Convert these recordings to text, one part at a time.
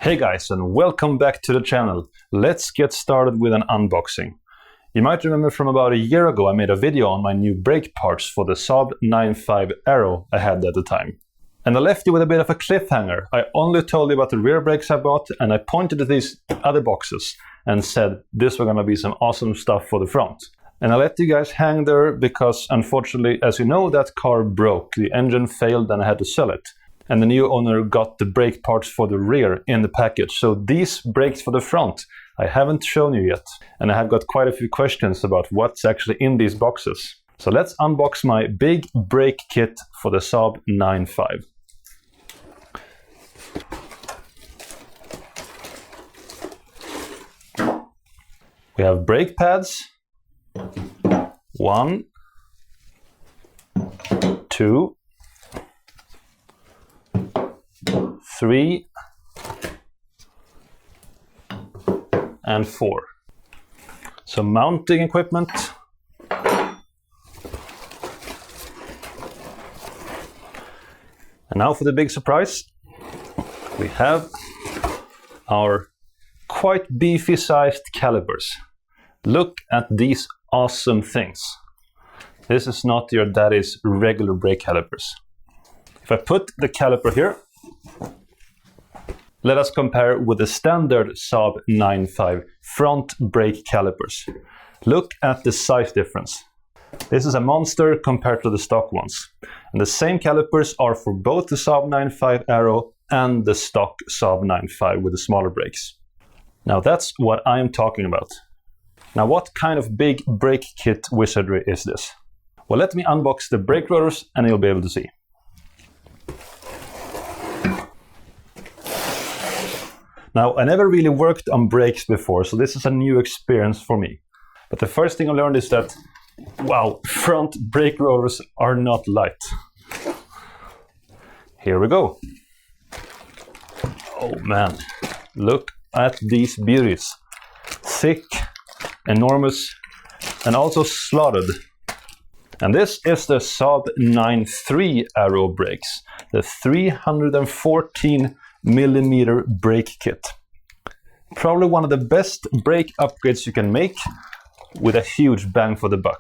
Hey guys, and welcome back to the channel. Let's get started with an unboxing. You might remember from about a year ago I made a video on my new brake parts for the Saab 9.5 Aero I had at the time. And I left you with a bit of a cliffhanger. I only told you about the rear brakes I bought, and I pointed to these other boxes and said this was gonna be some awesome stuff for the front. And I let you guys hang there because unfortunately, as you know, that car broke. The engine failed and I had to sell it. And the new owner got the brake parts for the rear in the package. So these brakes for the front, I haven't shown you yet. And I have got quite a few questions about what's actually in these boxes. So let's unbox my big brake kit for the Saab 9.5. We have brake pads. 1, 2, 3 and 4. So mounting equipment. And now for the big surprise. We have our quite beefy sized calipers. Look at these awesome things. This is not your daddy's regular brake calipers. If I put the caliper here, let us compare with the standard Saab 9.5 front brake calipers. Look at the size difference. This is a monster compared to the stock ones. And the same calipers are for both the Saab 9.5 Aero and the stock Saab 9.5 with the smaller brakes. Now that's what I'm talking about. Now what kind of big brake kit wizardry is this? Well, let me unbox the brake rotors and you'll be able to see. Now, I never really worked on brakes before, so this is a new experience for me. But the first thing I learned is that, wow, front brake rotors are not light. Here we go. Oh man, look at these beauties. Thick, enormous, and also slotted. And this is the Saab 9.3 Aero brakes, the 314mm brake kit. Probably one of the best brake upgrades you can make with a huge bang for the buck.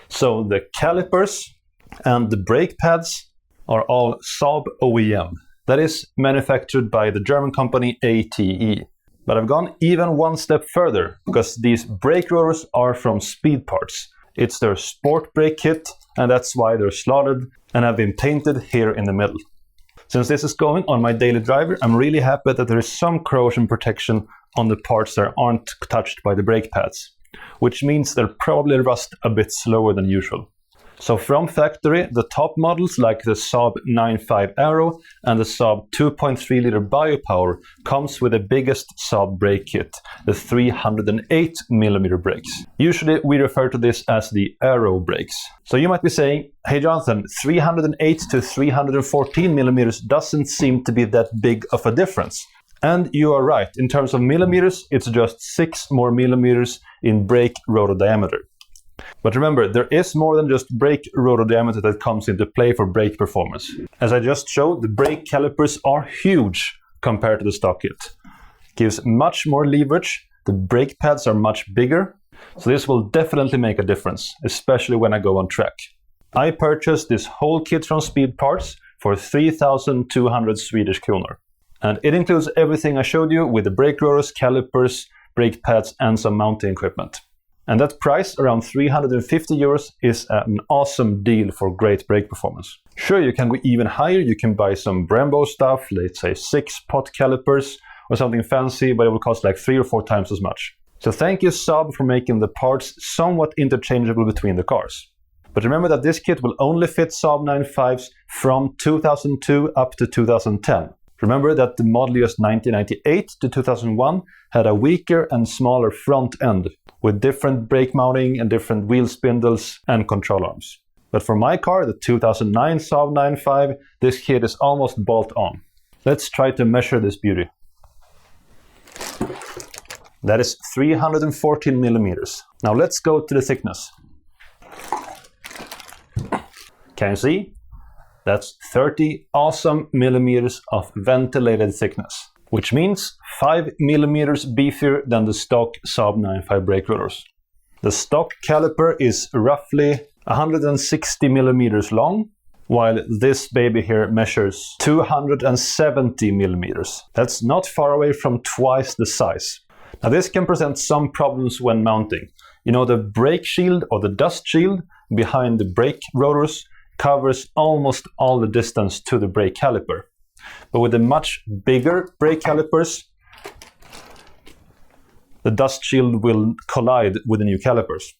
So the calipers and the brake pads are all Saab OEM. That is manufactured by the German company ATE. But I've gone even one step further because these brake rotors are from Speedparts. It's their sport brake kit, and that's why they're slotted and have been painted here in the middle. Since this is going on my daily driver, I'm really happy that there is some corrosion protection on the parts that aren't touched by the brake pads, which means they'll probably rust a bit slower than usual. So from factory, the top models like the Saab 9.5 Aero and the Saab 2.3 liter Biopower comes with the biggest Saab brake kit, the 308mm brakes. Usually we refer to this as the Aero brakes. So you might be saying, hey Jonathan, 308 to 314mm doesn't seem to be that big of a difference. And you are right, in terms of millimeters, it's just 6 more millimeters in brake rotor diameter. But remember, there is more than just brake rotor diameter that comes into play for brake performance. As I just showed, the brake calipers are huge compared to the stock kit. Gives much more leverage, the brake pads are much bigger, so this will definitely make a difference, especially when I go on track. I purchased this whole kit from Speedparts for 3,200 Swedish kronor. And it includes everything I showed you with the brake rotors, calipers, brake pads and some mounting equipment. And that price, around 350 euros, is an awesome deal for great brake performance. Sure, you can go even higher, you can buy some Brembo stuff, let's say 6-pot calipers or something fancy, but it will cost like 3 or 4 times as much. So thank you Saab for making the parts somewhat interchangeable between the cars. But remember that this kit will only fit Saab 9.5s from 2002 up to 2010. Remember that the model years 1998 to 2001 had a weaker and smaller front end with different brake mounting and different wheel spindles and control arms. But for my car, the 2009 Saab 9.5, this kit is almost bolt on. Let's try to measure this beauty. That is 314mm. Now let's go to the thickness. Can you see? That's 30 awesome millimeters of ventilated thickness. which means 5 millimeters beefier than the stock Saab 9.5 brake rotors. The stock caliper is roughly 160 millimeters long, while this baby here measures 270 millimeters. That's not far away from twice the size. Now this can present some problems when mounting. You know, the brake shield or the dust shield behind the brake rotors covers almost all the distance to the brake caliper. But with the much bigger brake calipers, the dust shield will collide with the new calipers.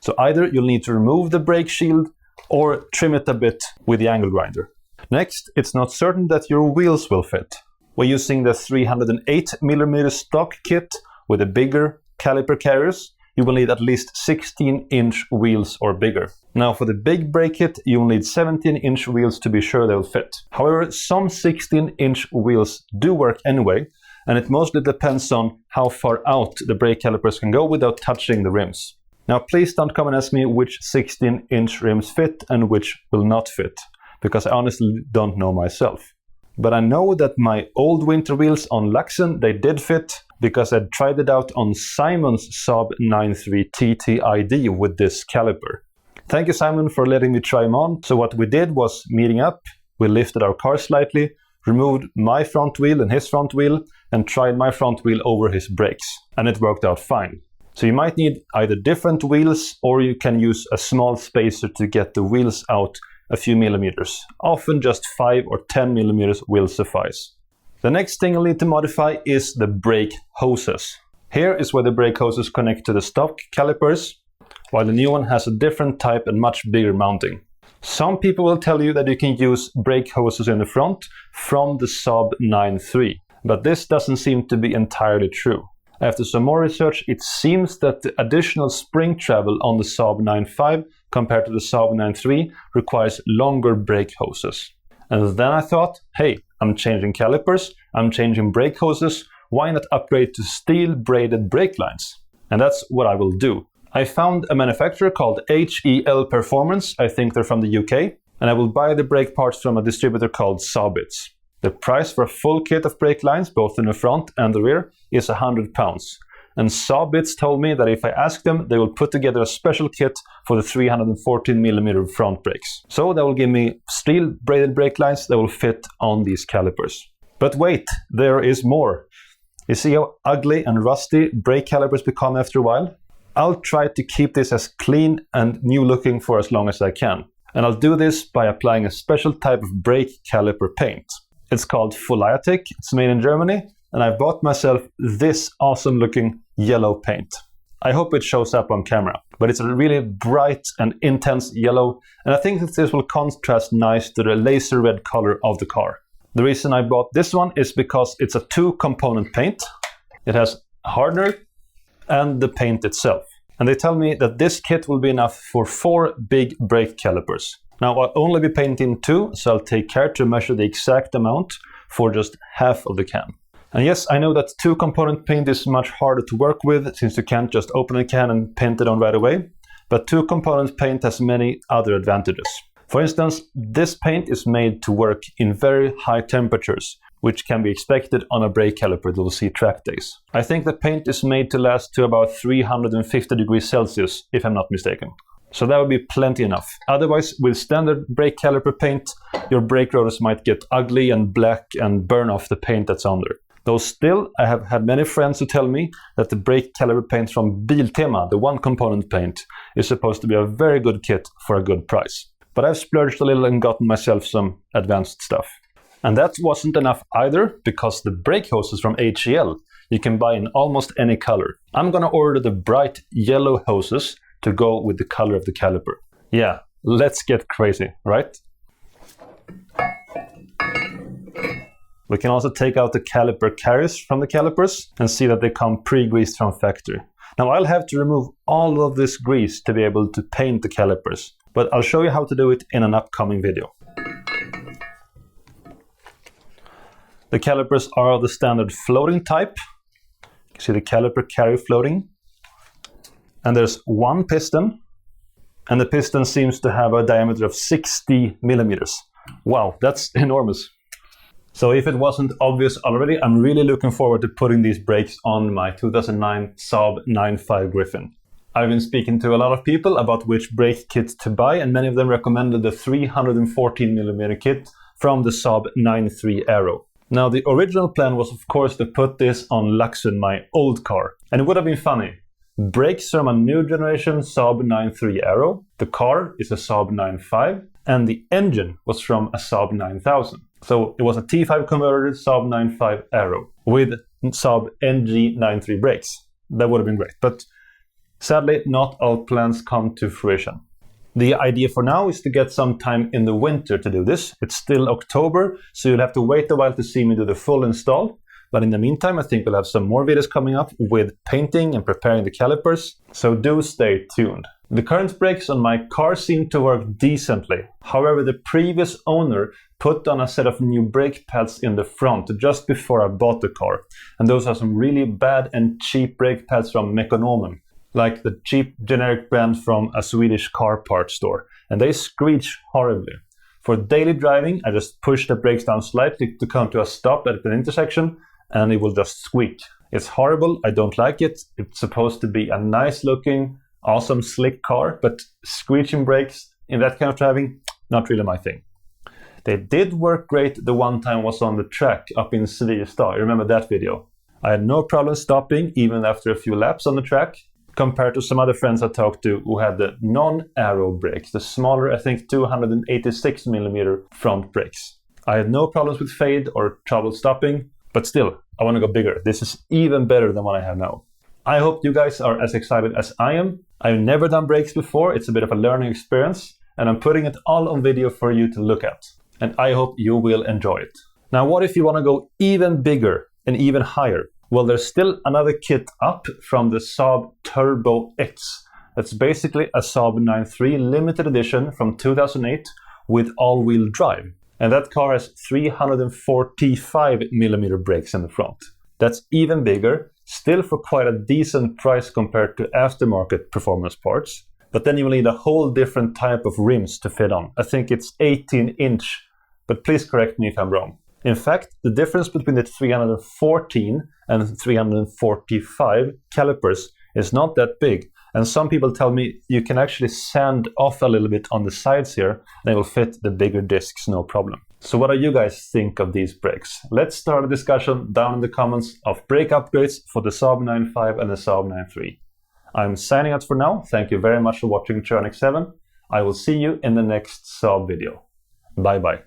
So either you'll need to remove the brake shield or trim it a bit with the angle grinder. Next, it's not certain that your wheels will fit. We're using the 308mm stock kit with the bigger caliper carriers. You will need at least 16-inch wheels or bigger. Now for the big brake kit, you will need 17-inch wheels to be sure they'll fit. However, some 16-inch wheels do work anyway, and it mostly depends on how far out the brake calipers can go without touching the rims. Now please don't come and ask me which 16-inch rims fit and which will not fit, because I honestly don't know myself. But I know that my old winter wheels on Luxen, they did fit, because I tried it out on Simon's Saab 9.3 TTID with this caliper. Thank you, Simon, for letting me try them on. So what we did was meeting up, we lifted our car slightly, removed my front wheel and his front wheel, and tried my front wheel over his brakes. And it worked out fine. So you might need either different wheels, or you can use a small spacer to get the wheels out a few millimeters. Often just 5 or 10 millimeters will suffice. The next thing you'll need to modify is the brake hoses. Here is where the brake hoses connect to the stock calipers, while the new one has a different type and much bigger mounting. Some people will tell you that you can use brake hoses in the front from the Saab 9.3, but this doesn't seem to be entirely true. After some more research, it seems that the additional spring travel on the Saab 9.5 compared to the Saab 9.3 requires longer brake hoses. And then I thought, hey, I'm changing calipers, I'm changing brake hoses, why not upgrade to steel braided brake lines? And that's what I will do. I found a manufacturer called HEL Performance, I think they're from the UK, and I will buy the brake parts from a distributor called Saab. The price for a full kit of brake lines, both in the front and the rear, is £100. And Saab told me that if I ask them, they will put together a special kit for the 314mm front brakes. So they will give me steel braided brake lines that will fit on these calipers. But wait, there is more. You see how ugly and rusty brake calipers become after a while? I'll try to keep this as clean and new looking for as long as I can. And I'll do this by applying a special type of brake caliper paint. It's called Foliatec, it's made in Germany, and I bought myself this awesome looking yellow paint. I hope it shows up on camera, but it's a really bright and intense yellow, and I think that this will contrast nice to the laser red color of the car. The reason I bought this one is because it's a 2-component paint. It has hardener and the paint itself. And they tell me that this kit will be enough for 4 big brake calipers. Now I'll only be painting 2, so I'll take care to measure the exact amount for just half of the can. And yes, I know that 2-component paint is much harder to work with, since you can't just open a can and paint it on right away. But 2-component paint has many other advantages. For instance, this paint is made to work in very high temperatures, which can be expected on a brake caliper that will see track days. I think the paint is made to last to about 350 degrees Celsius, if I'm not mistaken. So that would be plenty enough. Otherwise, with standard brake caliper paint, your brake rotors might get ugly and black and burn off the paint that's on there. Though still, I have had many friends who tell me that the brake caliper paint from Biltema, the 1-component paint, is supposed to be a very good kit for a good price. But I've splurged a little and gotten myself some advanced stuff. And that wasn't enough either, because the brake hoses from HEL you can buy in almost any color. I'm gonna order the bright yellow hoses to go with the color of the caliper. Yeah, let's get crazy, right? We can also take out the caliper carriers from the calipers and see that they come pre-greased from factory. Now I'll have to remove all of this grease to be able to paint the calipers, but I'll show you how to do it in an upcoming video. The calipers are the standard floating type. You can see the caliper carrier floating. And there's one piston, and the piston seems to have a diameter of 60 millimeters. Wow, that's enormous. So if it wasn't obvious already, I'm really looking forward to putting these brakes on my 2009 Saab 9.5 Griffin. I've been speaking to a lot of people about which brake kit to buy, and many of them recommended the 314mm kit from the Saab 9.3 Aero. Now, the original plan was of course to put this on Luxon, my old car, and it would have been funny. Brakes from a new generation Saab 9.3 Aero, the car is a Saab 9.5, and the engine was from a Saab 9000. So it was a T5 converted Saab 9.5 Aero with Saab NG93 brakes. That would have been great, but sadly not all plans come to fruition. The idea for now is to get some time in the winter to do this. It's still October, so you'll have to wait a while to see me do the full install. But in the meantime, I think we'll have some more videos coming up with painting and preparing the calipers, so do stay tuned. The current brakes on my car seem to work decently. However, the previous owner put on a set of new brake pads in the front just before I bought the car. And those are some really bad and cheap brake pads from Mekonomen, like the cheap generic brand from a Swedish car parts store. And they screech horribly. For daily driving, I just push the brakes down slightly to come to a stop at an intersection, and it will just squeak. It's horrible, I don't like it. It's supposed to be a nice looking, awesome, slick car, but screeching brakes in that kind of driving, not really my thing. They did work great the one time I was on the track up in Svistad. You remember that video? I had no problem stopping even after a few laps on the track, compared to some other friends I talked to who had the non-Aero brakes, the smaller, I think 286mm front brakes. I had no problems with fade or trouble stopping, but still, I want to go bigger. This is even better than what I have now. I hope you guys are as excited as I am. I've never done brakes before, it's a bit of a learning experience, and I'm putting it all on video for you to look at. And I hope you will enjoy it. Now, what if you want to go even bigger and even higher? Well, there's still another kit up from the Saab Turbo X. That's basically a Saab 9.3 limited edition from 2008 with all-wheel drive. And that car has 345mm brakes in the front. That's even bigger, still for quite a decent price compared to aftermarket performance parts. But then you will need a whole different type of rims to fit on. I think it's 18-inch, but please correct me if I'm wrong. In fact, the difference between the 314 and 345 calipers is not that big. And some people tell me you can actually sand off a little bit on the sides here, and they will fit the bigger discs no problem. So what do you guys think of these brakes? Let's start a discussion down in the comments of brake upgrades for the Saab 9.5 and the Saab 9.3. I'm signing out for now. Thank you very much for watching Trionic 7. I will see you in the next Saab video. Bye bye.